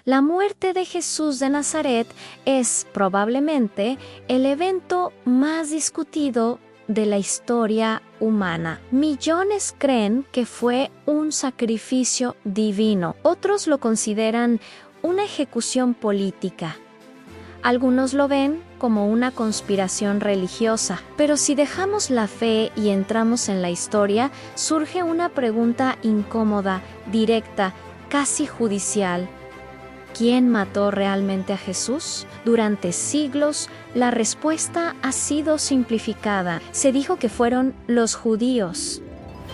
La muerte de Jesús de Nazaret es probablemente el evento más discutido de la historia humana. Millones creen que fue un sacrificio divino. Otros lo consideran una ejecución política. Algunos lo ven como una conspiración religiosa. Pero si dejamos la fe y entramos en la historia, surge una pregunta incómoda, directa, casi judicial. ¿Quién mató realmente a Jesús? Durante siglos, la respuesta ha sido simplificada. Se dijo que fueron los judíos.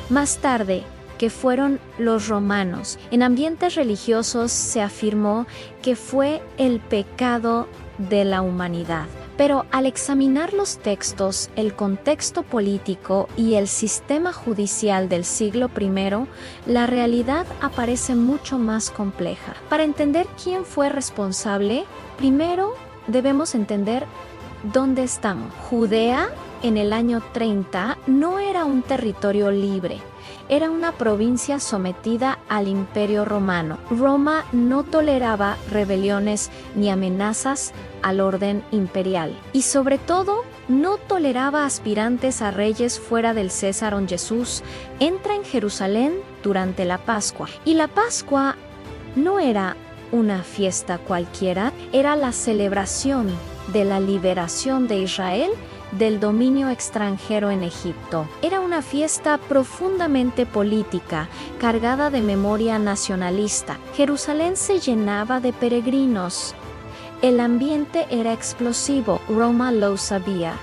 Más tarde, que fueron los romanos. En ambientes religiosos se afirmó que fue el pecado de la humanidad. Pero al examinar los textos, el contexto político y el sistema judicial del siglo I, la realidad aparece mucho más compleja. Para entender quién fue responsable, primero debemos entender dónde estamos. Judea, en el año 30, no era un territorio libre. Era una provincia sometida al Imperio Romano. Roma no toleraba rebeliones ni amenazas al orden imperial. Y sobre todo, no toleraba aspirantes a reyes fuera del César. Jesús entra en Jerusalén durante la Pascua. Y la Pascua no era una fiesta cualquiera, era la celebración de la liberación de Israel del dominio extranjero en Egipto. Era una fiesta profundamente política, cargada de memoria nacionalista. Jerusalén se llenaba de peregrinos. El ambiente era explosivo, Roma lo sabía,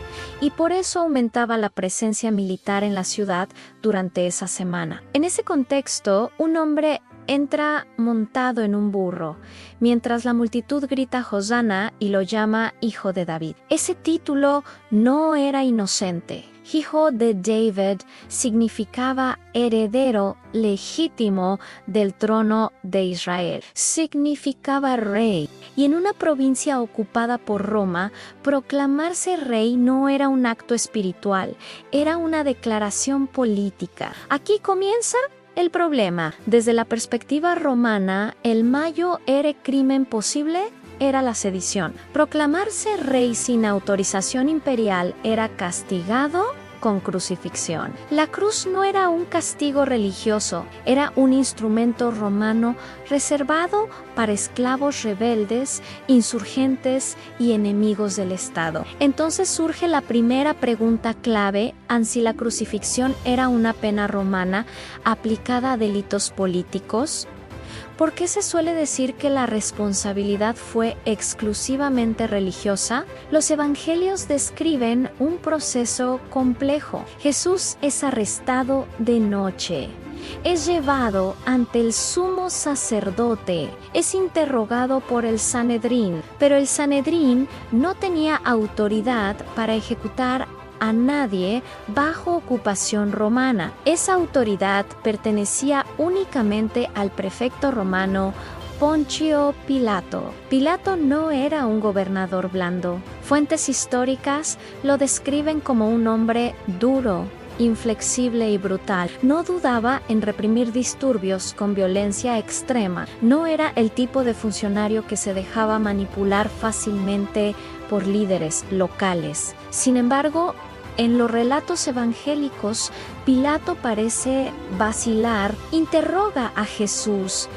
y por eso aumentaba la presencia militar en la ciudad durante esa semana. En ese contexto, un hombre entra montado en un burro, mientras la multitud grita Hosana y lo llama Hijo de David. Ese título no era inocente. Hijo de David significaba heredero legítimo del trono de Israel. Significaba rey. Y en una provincia ocupada por Roma, proclamarse rey no era un acto espiritual, era una declaración política. Aquí comienza el problema. Desde la perspectiva romana, el mayor crimen posible era la sedición. Proclamarse rey sin autorización imperial era castigado con crucifixión. La cruz no era un castigo religioso, era un instrumento romano reservado para esclavos rebeldes, insurgentes y enemigos del Estado. Entonces surge la primera pregunta clave: si la crucifixión era una pena romana aplicada a delitos políticos. ¿Por qué se suele decir que la responsabilidad fue exclusivamente religiosa? Los evangelios describen un proceso complejo. Jesús es arrestado de noche. Es llevado ante el sumo sacerdote. Es interrogado por el Sanedrín. Pero el Sanedrín no tenía autoridad para ejecutar a nadie bajo ocupación romana. Esa autoridad pertenecía únicamente al prefecto romano Poncio Pilato. Pilato no era un gobernador blando. Fuentes históricas lo describen como un hombre duro, inflexible y brutal. No dudaba en reprimir disturbios con violencia extrema. No era el tipo de funcionario que se dejaba manipular fácilmente por líderes locales. Sin embargo, en los relatos evangélicos, Pilato parece vacilar, interroga a Jesús,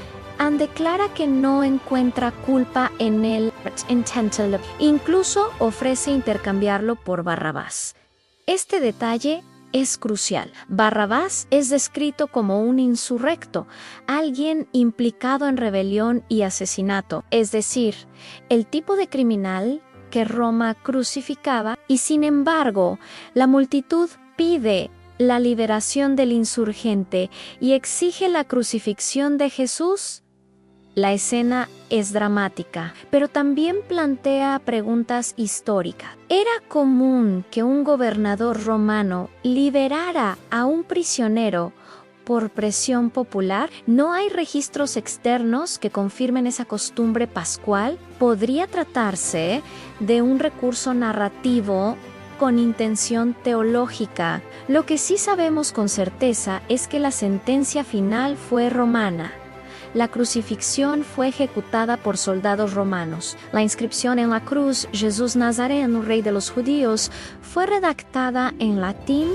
declara que no encuentra culpa en él, incluso ofrece intercambiarlo por Barrabás. Este detalle es crucial. Barrabás es descrito como un insurrecto, alguien implicado en rebelión y asesinato, es decir, el tipo de criminal que Roma crucificaba, y sin embargo, la multitud pide la liberación del insurgente y exige la crucifixión de Jesús. La escena es dramática, pero también plantea preguntas históricas. ¿Era común que un gobernador romano liberara a un prisionero por presión popular? ¿No hay registros externos que confirmen esa costumbre pascual? Podría tratarse de un recurso narrativo con intención teológica. Lo que sí sabemos con certeza es que la sentencia final fue romana. la crucifixión fue ejecutada por soldados romanos. La inscripción en la cruz, Jesús Nazareno, Rey de los Judíos, fue redactada en latín,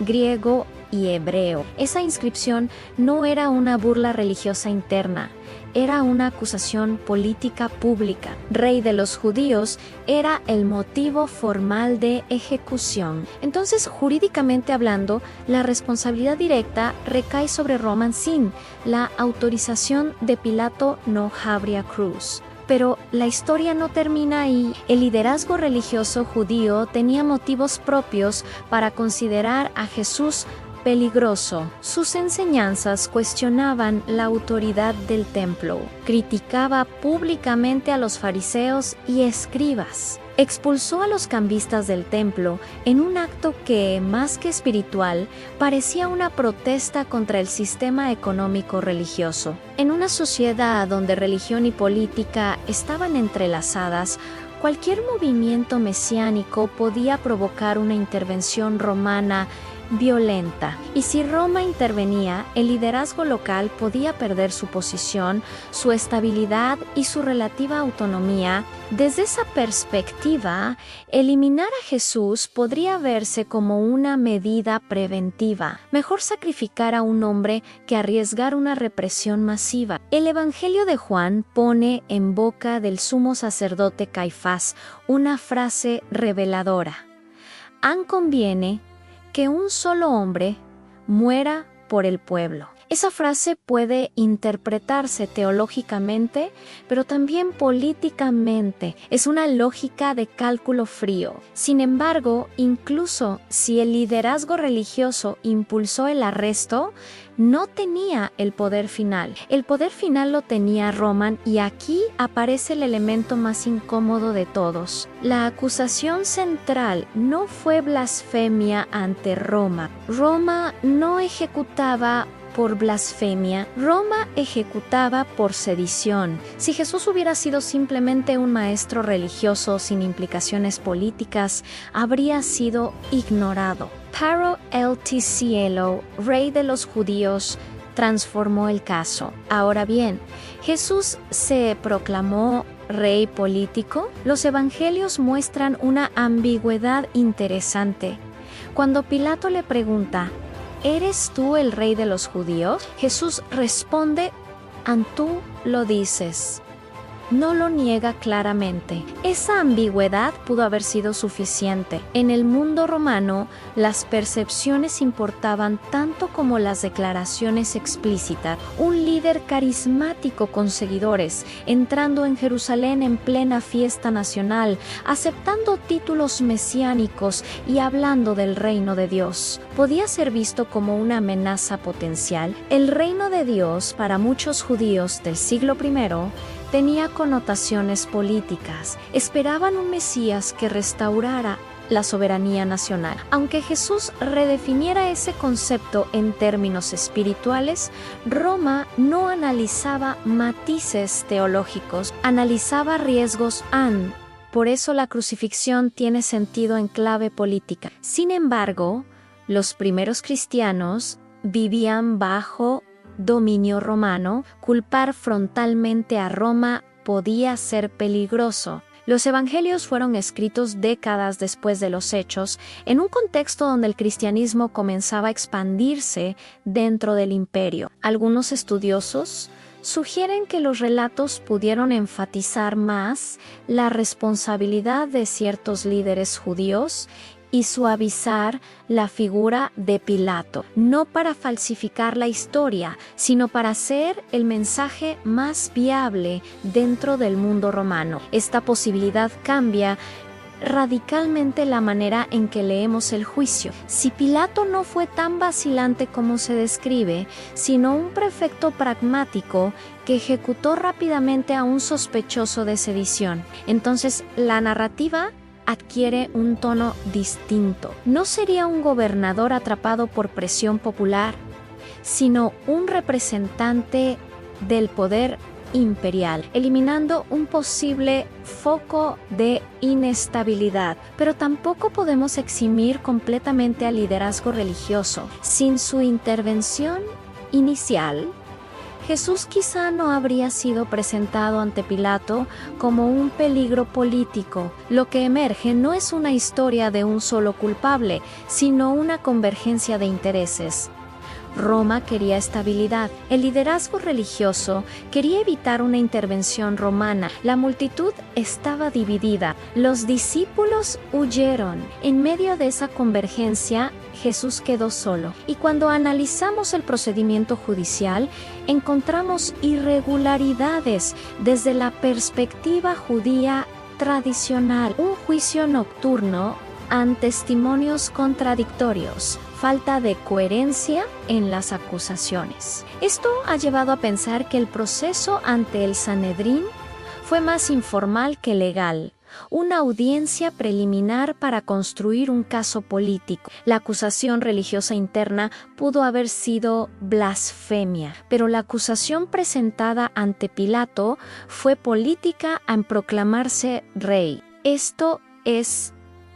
griego y hebreo. Esa inscripción no era una burla religiosa interna, era una acusación política pública. Rey de los Judíos era el motivo formal de ejecución. Entonces, jurídicamente hablando, la responsabilidad directa recae sobre Roman sin la autorización de Pilato no habría cruz. Pero la historia no termina ahí. El liderazgo religioso judío tenía motivos propios para considerar a Jesús peligroso. Sus enseñanzas cuestionaban la autoridad del templo, criticaba públicamente a los fariseos y escribas. Expulsó a los cambistas del templo en un acto que, más que espiritual, parecía una protesta contra el sistema económico religioso. En una sociedad donde religión y política estaban entrelazadas, cualquier movimiento mesiánico podía provocar una intervención romana violenta, y si Roma intervenía, el liderazgo local podía perder su posición, su estabilidad y su relativa autonomía. Desde esa perspectiva, eliminar a Jesús podría verse como una medida preventiva. Mejor sacrificar a un hombre que arriesgar una represión masiva. El Evangelio de Juan pone en boca del sumo sacerdote Caifás una frase reveladora: «An conviene que un solo hombre muera por el pueblo». Esa frase puede interpretarse teológicamente, pero también políticamente. Es una lógica de cálculo frío. Sin embargo, incluso si el liderazgo religioso impulsó el arresto, no tenía el poder final. El poder final lo tenía Roma, y aquí aparece el elemento más incómodo de todos. La acusación central no fue blasfemia ante Roma. Roma no ejecutaba por blasfemia, Roma ejecutaba por sedición. Si Jesús hubiera sido simplemente un maestro religioso sin implicaciones políticas, habría sido ignorado. Paro el Cielo, rey de los judíos, transformó el caso. Ahora bien, ¿Jesús se proclamó rey político? Los evangelios muestran una ambigüedad interesante. Cuando Pilato le pregunta: ¿eres tú el rey de los judíos?, Jesús responde: «Tú lo dices». No lo niega claramente. Esa ambigüedad pudo haber sido suficiente. En el mundo romano, las percepciones importaban tanto como las declaraciones explícitas. Un líder carismático con seguidores, entrando en Jerusalén en plena fiesta nacional, aceptando títulos mesiánicos y hablando del reino de Dios, podía ser visto como una amenaza potencial. El reino de Dios, para muchos judíos del siglo I, tenía connotaciones políticas. Esperaban un Mesías que restaurara la soberanía nacional. Aunque Jesús redefiniera ese concepto en términos espirituales, Roma no analizaba matices teológicos, analizaba riesgos. Por eso la crucifixión tiene sentido en clave política. Sin embargo, los primeros cristianos vivían bajo dominio romano. Culpar frontalmente a Roma podía ser peligroso. Los evangelios fueron escritos décadas después de los hechos, en un contexto donde el cristianismo comenzaba a expandirse dentro del imperio. Algunos estudiosos sugieren que los relatos pudieron enfatizar más la responsabilidad de ciertos líderes judíos y suavizar la figura de Pilato, no para falsificar la historia, sino para hacer el mensaje más viable dentro del mundo romano. Esta posibilidad cambia radicalmente la manera en que leemos el juicio. Si Pilato no fue tan vacilante como se describe, sino un prefecto pragmático que ejecutó rápidamente a un sospechoso de sedición, entonces la narrativa adquiere un tono distinto. No sería un gobernador atrapado por presión popular, sino un representante del poder imperial, eliminando un posible foco de inestabilidad. Pero tampoco podemos eximir completamente al liderazgo religioso. Sin su intervención inicial, Jesús quizá no habría sido presentado ante Pilato como un peligro político. Lo que emerge no es una historia de un solo culpable, sino una convergencia de intereses. Roma quería estabilidad. El liderazgo religioso quería evitar una intervención romana. La multitud estaba dividida. Los discípulos huyeron. En medio de esa convergencia, Jesús quedó solo. Y cuando analizamos el procedimiento judicial, encontramos irregularidades desde la perspectiva judía tradicional. Un juicio nocturno ante testimonios contradictorios, falta de coherencia en las acusaciones. Esto ha llevado a pensar que el proceso ante el Sanedrín fue más informal que legal, una audiencia preliminar para construir un caso político. La acusación religiosa interna pudo haber sido blasfemia, pero la acusación presentada ante Pilato fue política en proclamarse rey. Esto es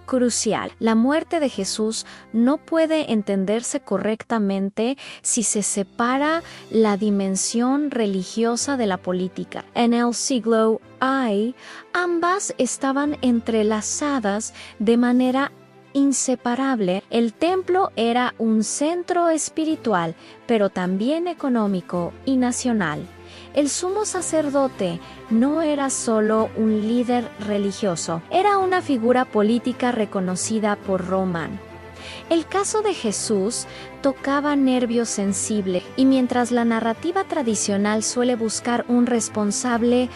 crucial. La muerte de Jesús no puede entenderse correctamente si se separa la dimensión religiosa de la política. En el siglo I, ambas estaban entrelazadas de manera inseparable. El templo era un centro espiritual, pero también económico y nacional. El sumo sacerdote no era solo un líder religioso, era una figura política reconocida por Roma. El caso de Jesús tocaba nervios sensibles, y mientras la narrativa tradicional suele buscar un responsable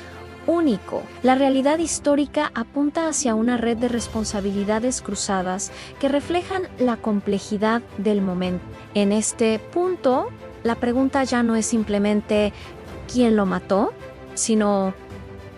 único, la realidad histórica apunta hacia una red de responsabilidades cruzadas que reflejan la complejidad del momento. En este punto, la pregunta ya no es simplemente ¿quién lo mató?, sino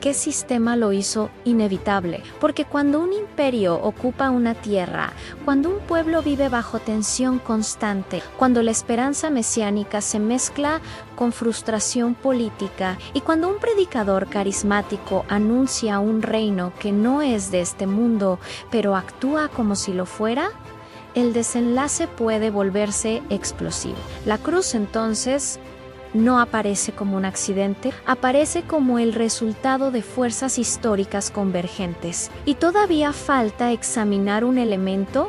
¿qué sistema lo hizo inevitable? Porque cuando un imperio ocupa una tierra, cuando un pueblo vive bajo tensión constante, cuando la esperanza mesiánica se mezcla con frustración política y cuando un predicador carismático anuncia un reino que no es de este mundo, pero actúa como si lo fuera, el desenlace puede volverse explosivo. La cruz, entonces, no aparece como un accidente, aparece como el resultado de fuerzas históricas convergentes. Y todavía falta examinar un elemento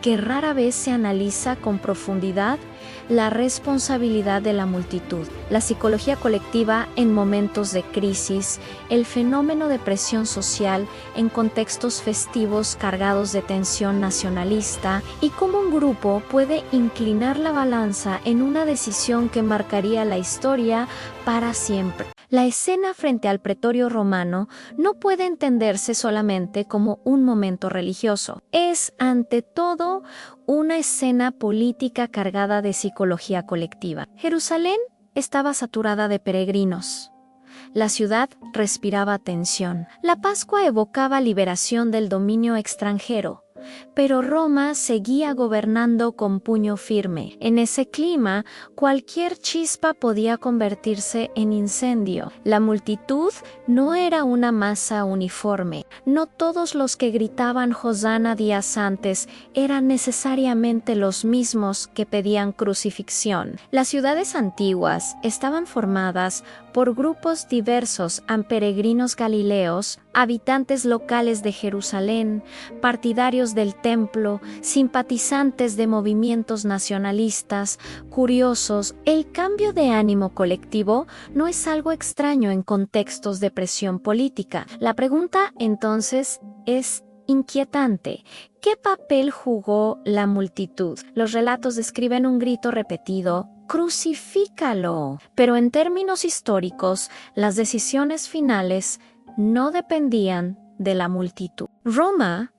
que rara vez se analiza con profundidad: la responsabilidad de la multitud. La psicología colectiva en momentos de crisis, el fenómeno de presión social en contextos festivos cargados de tensión nacionalista, y cómo un grupo puede inclinar la balanza en una decisión que marcaría la historia para siempre. La escena frente al pretorio romano no puede entenderse solamente como un momento religioso. Es, ante todo, una escena política cargada de psicología colectiva. Jerusalén estaba saturada de peregrinos. La ciudad respiraba tensión. La Pascua evocaba liberación del dominio extranjero, pero Roma seguía gobernando con puño firme. En ese clima, cualquier chispa podía convertirse en incendio. La multitud no era una masa uniforme. No todos los que gritaban Hosana días antes eran necesariamente los mismos que pedían crucifixión. Las ciudades antiguas estaban formadas por grupos diversos: peregrinos galileos, habitantes locales de Jerusalén, partidarios del templo, simpatizantes de movimientos nacionalistas, curiosos. El cambio de ánimo colectivo no es algo extraño en contextos de presión política. La pregunta, entonces, es inquietante. ¿Qué papel jugó la multitud? Los relatos describen un grito repetido: ¡crucifícalo! Pero en términos históricos, las decisiones finales no dependían de la multitud. Roma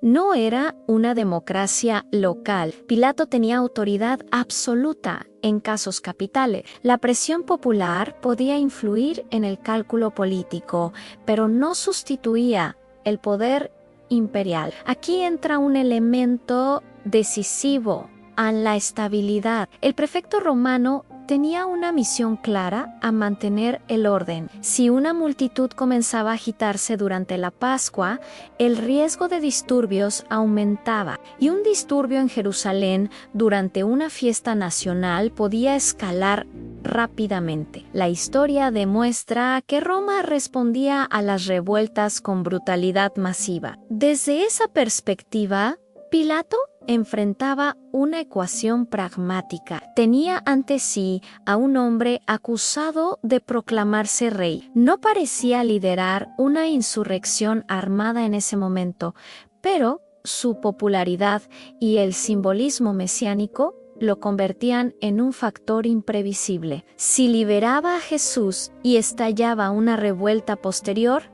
no era una democracia local. Pilato tenía autoridad absoluta en casos capitales. La presión popular podía influir en el cálculo político, pero no sustituía el poder imperial. Aquí entra un elemento decisivo: a la estabilidad. El prefecto romano tenía una misión clara a mantener el orden. Si una multitud comenzaba a agitarse durante la Pascua, el riesgo de disturbios aumentaba, y un disturbio en Jerusalén durante una fiesta nacional podía escalar rápidamente. La historia demuestra que Roma respondía a las revueltas con brutalidad masiva. Desde esa perspectiva, Pilato enfrentaba una ecuación pragmática. Tenía ante sí a un hombre acusado de proclamarse rey. No parecía liderar una insurrección armada en ese momento, pero su popularidad y el simbolismo mesiánico lo convertían en un factor imprevisible. Si liberaba a Jesús y estallaba una revuelta posterior,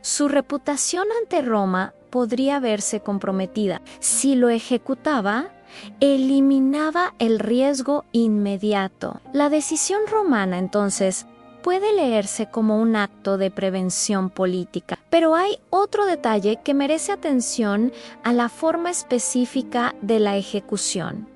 su reputación ante Roma podría verse comprometida. Si lo ejecutaba, eliminaba el riesgo inmediato. La decisión romana, entonces, puede leerse como un acto de prevención política. Pero hay otro detalle que merece atención a la forma específica de la ejecución.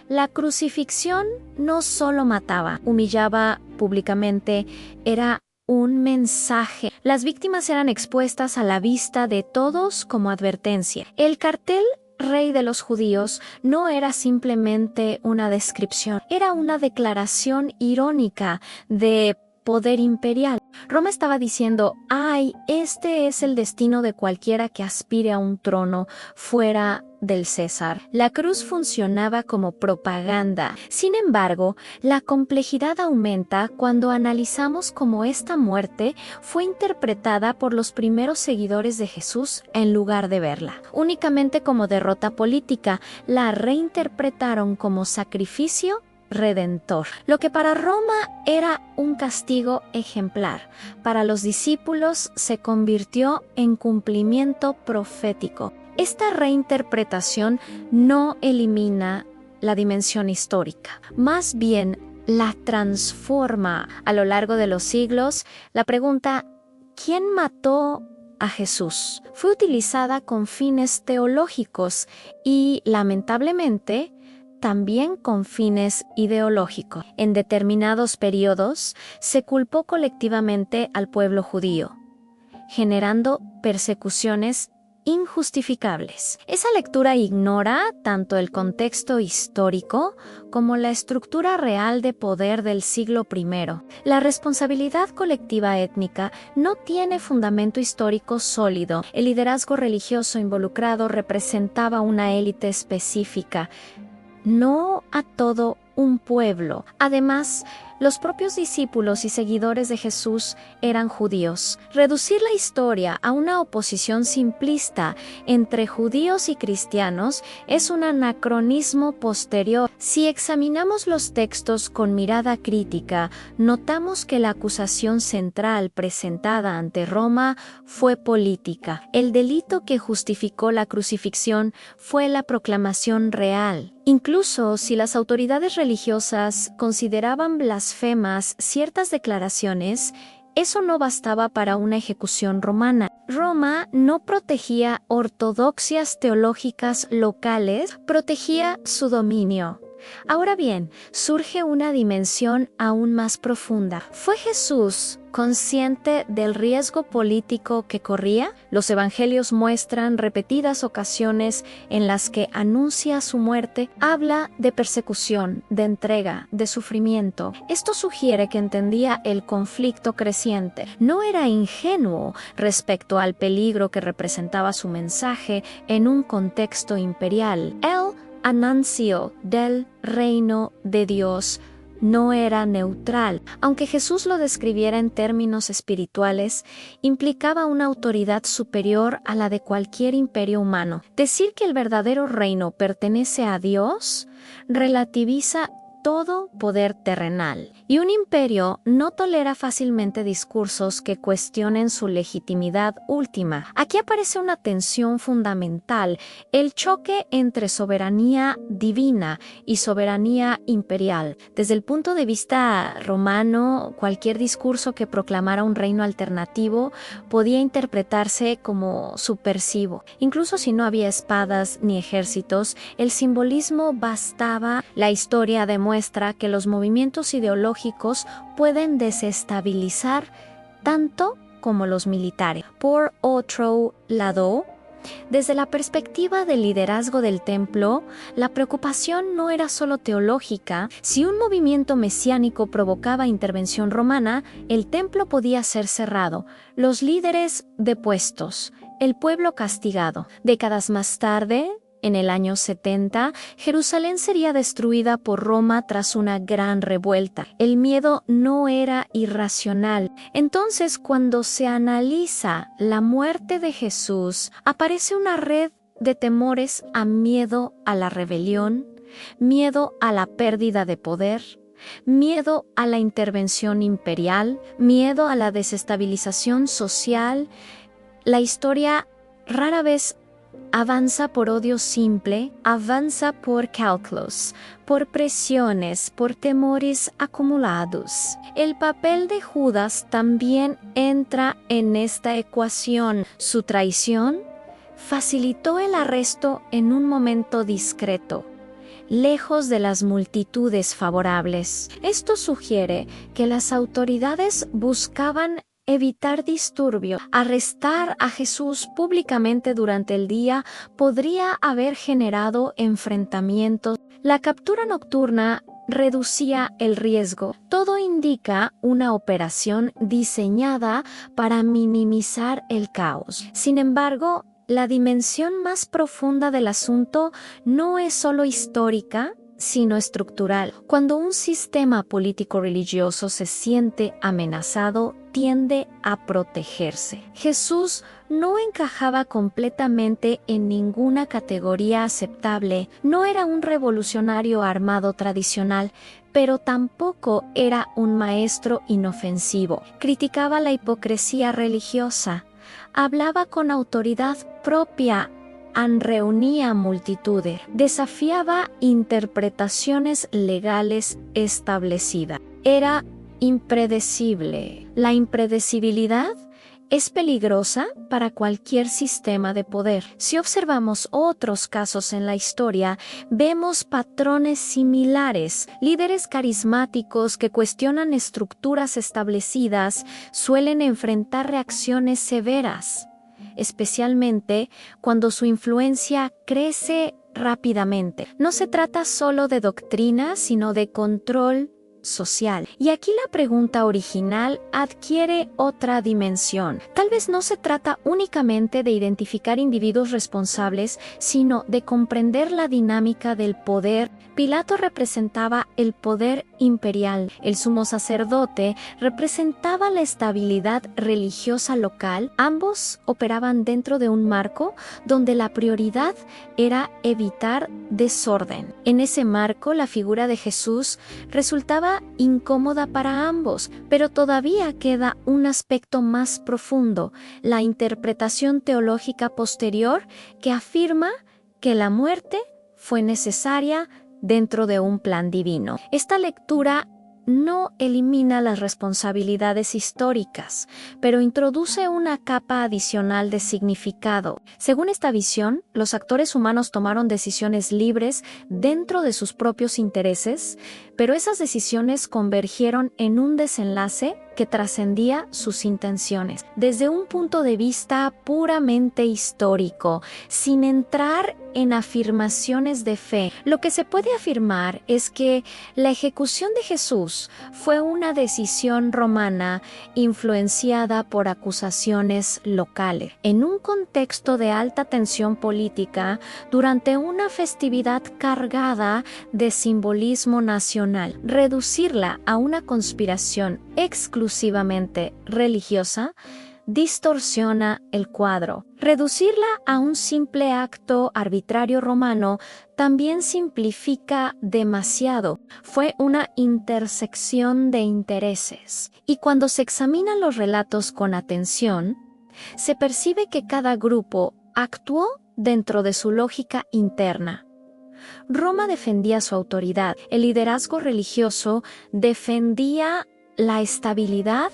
La crucifixión no solo mataba, humillaba públicamente, era un mensaje. Las víctimas eran expuestas a la vista de todos como advertencia. El cartel Rey de los Judíos no era simplemente una descripción, era una declaración irónica de poder imperial. Roma estaba diciendo, ¡ay, este es el destino de cualquiera que aspire a un trono fuera del César! La cruz funcionaba como propaganda. Sin embargo, la complejidad aumenta cuando analizamos cómo esta muerte fue interpretada por los primeros seguidores de Jesús en lugar de verla únicamente como derrota política. La reinterpretaron como sacrificio redentor. Lo que para Roma era un castigo ejemplar, para los discípulos se convirtió en cumplimiento profético. Esta reinterpretación no elimina la dimensión histórica, más bien la transforma. A lo largo de los siglos, la pregunta ¿quién mató a Jesús? Fue utilizada con fines teológicos y, lamentablemente, también con fines ideológicos. En determinados periodos se culpó colectivamente al pueblo judío, generando persecuciones injustificables. Esa lectura ignora tanto el contexto histórico como la estructura real de poder del siglo I. La responsabilidad colectiva étnica no tiene fundamento histórico sólido. El liderazgo religioso involucrado representaba una élite específica, no a todo un pueblo. Además, los propios discípulos y seguidores de Jesús eran judíos. Reducir la historia a una oposición simplista entre judíos y cristianos es un anacronismo posterior. Si examinamos los textos con mirada crítica, notamos que la acusación central presentada ante Roma fue política. El delito que justificó la crucifixión fue la proclamación real. Incluso si las autoridades religiosas consideraban blasfemas ciertas declaraciones, eso no bastaba para una ejecución romana. Roma no protegía ortodoxias teológicas locales, protegía su dominio. Ahora bien, surge una dimensión aún más profunda. ¿Fue Jesús consciente del riesgo político que corría? Los evangelios muestran repetidas ocasiones en las que anuncia su muerte, habla de persecución, de entrega, de sufrimiento. Esto sugiere que entendía el conflicto creciente. No era ingenuo respecto al peligro que representaba su mensaje en un contexto imperial. Él anuncio del reino de Dios no era neutral. Aunque Jesús lo describiera en términos espirituales, implicaba una autoridad superior a la de cualquier imperio humano. Decir que el verdadero reino pertenece a Dios relativiza todo poder terrenal, y un imperio no tolera fácilmente discursos que cuestionen su legitimidad última. Aquí aparece una tensión fundamental, el choque entre soberanía divina y soberanía imperial. Desde el punto de vista romano, cualquier discurso que proclamara un reino alternativo podía interpretarse como subversivo. Incluso si no había espadas ni ejércitos, el simbolismo bastaba. La historia demuestra demuestra que los movimientos ideológicos pueden desestabilizar tanto como los militares. Por otro lado, desde la perspectiva del liderazgo del templo, la preocupación no era solo teológica. Si un movimiento mesiánico provocaba intervención romana, el templo podía ser cerrado, los líderes depuestos, el pueblo castigado. Décadas más tarde, en el año 70, Jerusalén sería destruida por Roma tras una gran revuelta. El miedo no era irracional. Entonces, cuando se analiza la muerte de Jesús, aparece una red de temores a miedo a la rebelión, miedo a la pérdida de poder, miedo a la intervención imperial, miedo a la desestabilización social. La historia rara vez avanza por odio simple, avanza por cálculos, por presiones, por temores acumulados. El papel de Judas también entra en esta ecuación. Su traición facilitó el arresto en un momento discreto, lejos de las multitudes favorables. Esto sugiere que las autoridades buscaban evitar disturbio. Arrestar a Jesús públicamente durante el día podría haber generado enfrentamientos. La captura nocturna reducía el riesgo. Todo indica una operación diseñada para minimizar el caos. Sin embargo, la dimensión más profunda del asunto no es solo histórica, sino estructural. Cuando un sistema político-religioso se siente amenazado, tiende a protegerse. Jesús no encajaba completamente en ninguna categoría aceptable. No era un revolucionario armado tradicional, pero tampoco era un maestro inofensivo. Criticaba la hipocresía religiosa. Hablaba con autoridad propia. Reunía multitudes, desafiaba interpretaciones legales establecidas. Era impredecible. La impredecibilidad es peligrosa para cualquier sistema de poder. Si observamos otros casos en la historia, vemos patrones similares. Líderes carismáticos que cuestionan estructuras establecidas suelen enfrentar reacciones severas, especialmente cuando su influencia crece rápidamente. No se trata solo de doctrina, sino de control social. Y aquí la pregunta original adquiere otra dimensión. Tal vez no se trata únicamente de identificar individuos responsables, sino de comprender la dinámica del poder. Pilato representaba el poder imperial. El sumo sacerdote representaba la estabilidad religiosa local. Ambos operaban dentro de un marco donde la prioridad era evitar desorden. En ese marco, la figura de Jesús resultaba incómoda para ambos, pero todavía queda un aspecto más profundo, la interpretación teológica posterior que afirma que la muerte fue necesaria dentro de un plan divino. Esta lectura no elimina las responsabilidades históricas, pero introduce una capa adicional de significado. Según esta visión, los actores humanos tomaron decisiones libres dentro de sus propios intereses, pero esas decisiones convergieron en un desenlace que trascendía sus intenciones. Desde un punto de vista puramente histórico, sin entrar en afirmaciones de fe, lo que se puede afirmar es que la ejecución de Jesús fue una decisión romana influenciada por acusaciones locales. En un contexto de alta tensión política, durante una festividad cargada de simbolismo nacional, reducirla a una conspiración exclusivamente religiosa distorsiona el cuadro. Reducirla a un simple acto arbitrario romano también simplifica demasiado. Fue una intersección de intereses. Y cuando se examinan los relatos con atención, se percibe que cada grupo actuó dentro de su lógica interna. Roma defendía su autoridad. El liderazgo religioso defendía la estabilidad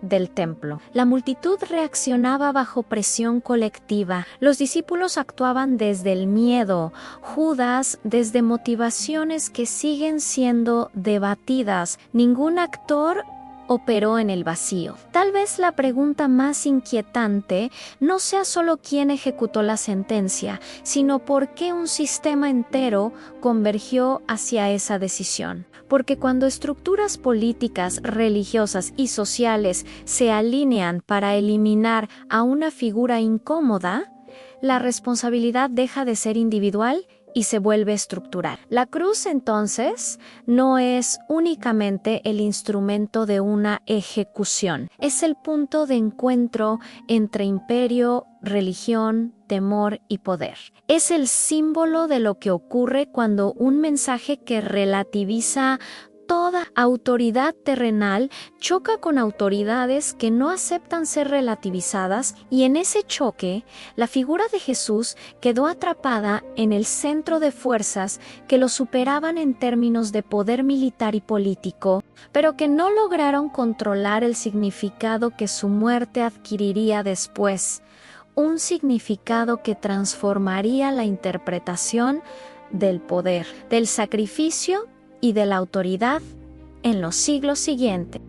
del templo. La multitud reaccionaba bajo presión colectiva. Los discípulos actuaban desde el miedo, Judas desde motivaciones que siguen siendo debatidas. Ningún actor operó en el vacío. Tal vez la pregunta más inquietante no sea solo quién ejecutó la sentencia, sino por qué un sistema entero convergió hacia esa decisión. Porque cuando estructuras políticas, religiosas y sociales se alinean para eliminar a una figura incómoda, la responsabilidad deja de ser individual y se vuelve estructural. La cruz, entonces, no es únicamente el instrumento de una ejecución, es el punto de encuentro entre imperio, religión, temor y poder. Es el símbolo de lo que ocurre cuando un mensaje que relativiza toda autoridad terrenal choca con autoridades que no aceptan ser relativizadas, y en ese choque, la figura de Jesús quedó atrapada en el centro de fuerzas que lo superaban en términos de poder militar y político, pero que no lograron controlar el significado que su muerte adquiriría después, un significado que transformaría la interpretación del poder, del sacrificio y de la autoridad en los siglos siguientes.